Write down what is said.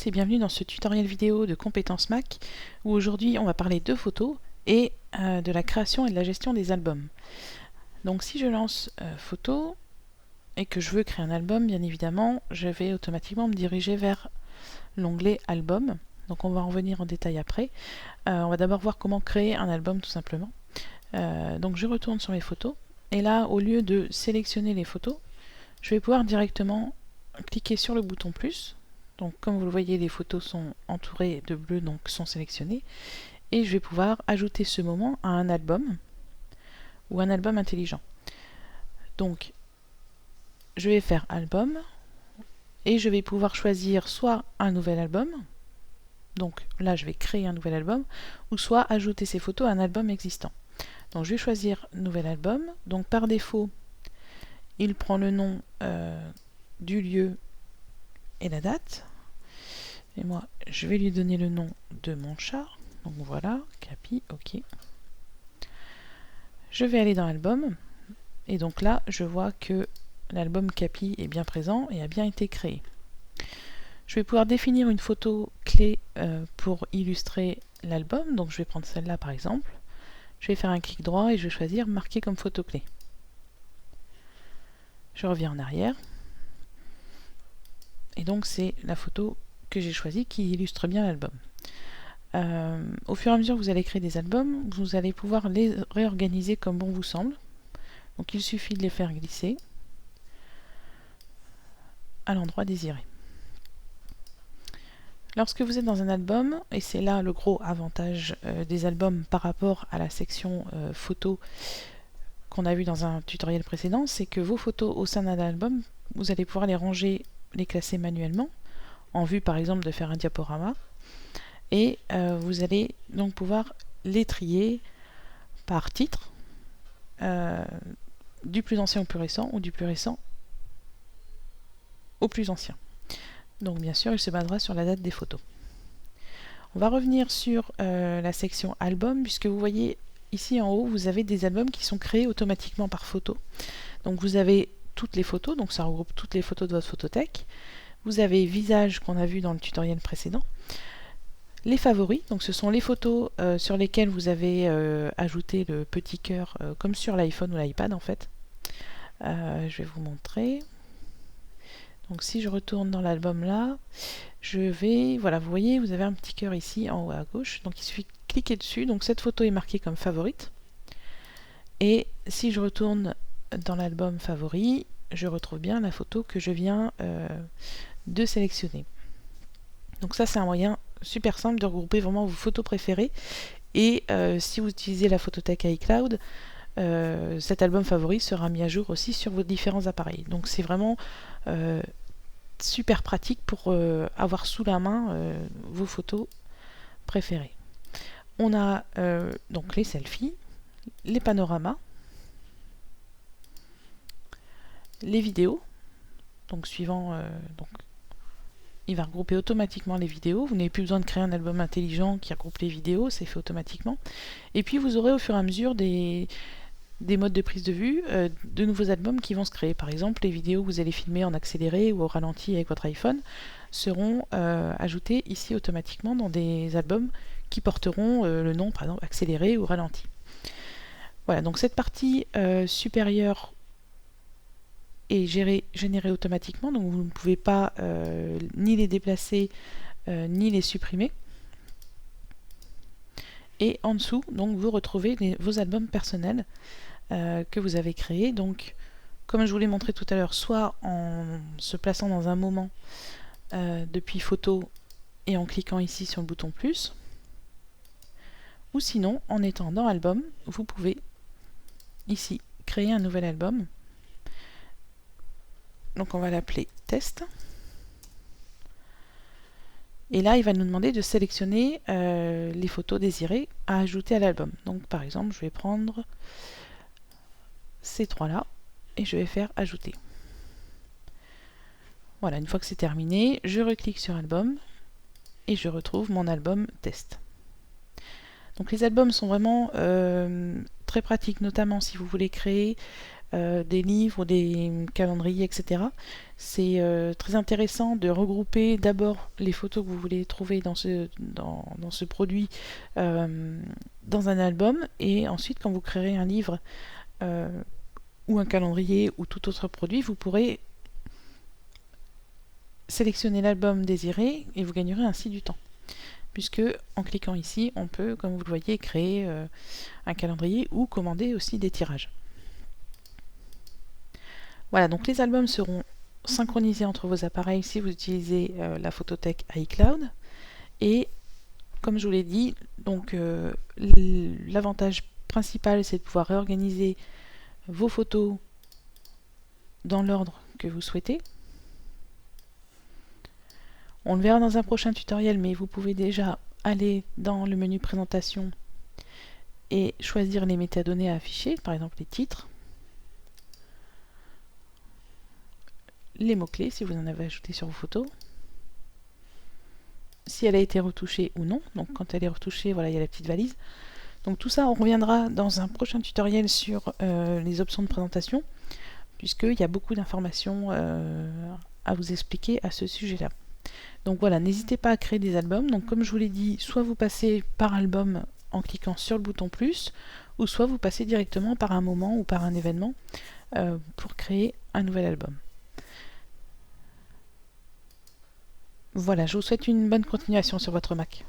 Et bienvenue dans ce tutoriel vidéo de compétences Mac où aujourd'hui on va parler de photos et de la création et de la gestion des albums. Donc si je lance photo et que je veux créer un album, bien évidemment je vais automatiquement me diriger vers l'onglet album. Donc on va en revenir en détail après. On va d'abord voir comment créer un album tout simplement. Donc je retourne sur mes photos et là au lieu de sélectionner les photos, je vais pouvoir directement cliquer sur le bouton plus. Donc comme vous le voyez, les photos sont entourées de bleu, donc sont sélectionnées. Et je vais pouvoir ajouter ce moment à un album ou un album intelligent. Donc je vais faire album et je vais pouvoir choisir soit un nouvel album, donc là je vais créer un nouvel album, ou soit ajouter ces photos à un album existant. Donc je vais choisir nouvel album, donc par défaut il prend le nom du lieu et la date. Et moi, je vais lui donner le nom de mon chat. Donc voilà, Capi, ok. Je vais aller dans l'album. Et donc là, je vois que l'album Capi est bien présent et a bien été créé. Je vais pouvoir définir une photo clé pour illustrer l'album. Donc je vais prendre celle-là par exemple. Je vais faire un clic droit et je vais choisir marquer comme photo clé. Je reviens en arrière. Et donc c'est la photo que j'ai choisie qui illustre bien l'album. Au fur et à mesure que vous allez créer des albums, vous allez pouvoir les réorganiser comme bon vous semble. Donc il suffit de les faire glisser à l'endroit désiré. Lorsque vous êtes dans un album, et c'est là le gros avantage des albums par rapport à la section photos qu'on a vu dans un tutoriel précédent, c'est que vos photos au sein d'un album, vous allez pouvoir les ranger, les classer manuellement, en vue par exemple de faire un diaporama, et vous allez donc pouvoir les trier par titre, du plus ancien au plus récent, ou du plus récent au plus ancien. Donc bien sûr, il se basera sur la date des photos. On va revenir sur la section album, puisque vous voyez ici en haut, vous avez des albums qui sont créés automatiquement par photo. Donc vous avez toutes les photos, donc ça regroupe toutes les photos de votre photothèque. Vous avez visage qu'on a vu dans le tutoriel précédent. Les favoris, donc ce sont les photos sur lesquelles vous avez ajouté le petit cœur, comme sur l'iPhone ou l'iPad en fait. Je vais vous montrer. Donc si je retourne dans l'album là, je vais, voilà, vous voyez, vous avez un petit cœur ici en haut à gauche, donc il suffit de cliquer dessus. Donc cette photo est marquée comme favorite. Et si je retourne dans l'album favori, je retrouve bien la photo que je viens de sélectionner. Donc ça c'est un moyen super simple de regrouper vraiment vos photos préférées. Et si vous utilisez la photothèque iCloud, cet album favori sera mis à jour aussi sur vos différents appareils. Donc c'est vraiment super pratique pour avoir sous la main vos photos préférées. On a donc les selfies, les panoramas, les vidéos. Donc suivant, donc il va regrouper automatiquement les vidéos. Vous n'avez plus besoin de créer un album intelligent qui regroupe les vidéos, c'est fait automatiquement. Et puis vous aurez au fur et à mesure des modes de prise de vue, de nouveaux albums qui vont se créer. Par exemple, les vidéos que vous allez filmer en accéléré ou au ralenti avec votre iPhone seront ajoutées ici automatiquement dans des albums qui porteront le nom, par exemple, accéléré ou ralenti. Voilà, donc cette partie supérieure est générée automatiquement, donc vous ne pouvez pas ni les déplacer ni les supprimer. Et en dessous, donc, vous retrouvez vos albums personnels que vous avez créés. Donc, comme je vous l'ai montré tout à l'heure, soit en se plaçant dans un moment depuis photo et en cliquant ici sur le bouton plus, ou sinon en étant dans album, vous pouvez ici créer un nouvel album. Donc on va l'appeler test. Et là, il va nous demander de sélectionner les photos désirées à ajouter à l'album. Donc par exemple, je vais prendre ces trois-là et je vais faire ajouter. Voilà, une fois que c'est terminé, je reclique sur album et je retrouve mon album test. Donc les albums sont vraiment très pratiques, notamment si vous voulez créer des livres, des calendriers, etc. C'est très intéressant de regrouper d'abord les photos que vous voulez trouver dans ce produit dans un album, et ensuite quand vous créerez un livre ou un calendrier ou tout autre produit, vous pourrez sélectionner l'album désiré et vous gagnerez ainsi du temps. Puisque en cliquant ici, on peut, comme vous le voyez, créer un calendrier ou commander aussi des tirages. Voilà, donc les albums seront synchronisés entre vos appareils si vous utilisez la photothèque iCloud. Et comme je vous l'ai dit, donc l'avantage principal, c'est de pouvoir réorganiser vos photos dans l'ordre que vous souhaitez. On le verra dans un prochain tutoriel, mais vous pouvez déjà aller dans le menu présentation et choisir les métadonnées à afficher, par exemple les titres, les mots-clés si vous en avez ajouté sur vos photos, si elle a été retouchée ou non. Donc quand elle est retouchée, voilà, il y a la petite valise. Donc tout ça, on reviendra dans un prochain tutoriel sur les options de présentation, puisqu'il y a beaucoup d'informations à vous expliquer à ce sujet-là. Donc voilà, n'hésitez pas à créer des albums. Donc comme je vous l'ai dit, soit vous passez par album en cliquant sur le bouton plus, ou soit vous passez directement par un moment ou par un événement pour créer un nouvel album. Voilà, je vous souhaite une bonne continuation sur votre Mac.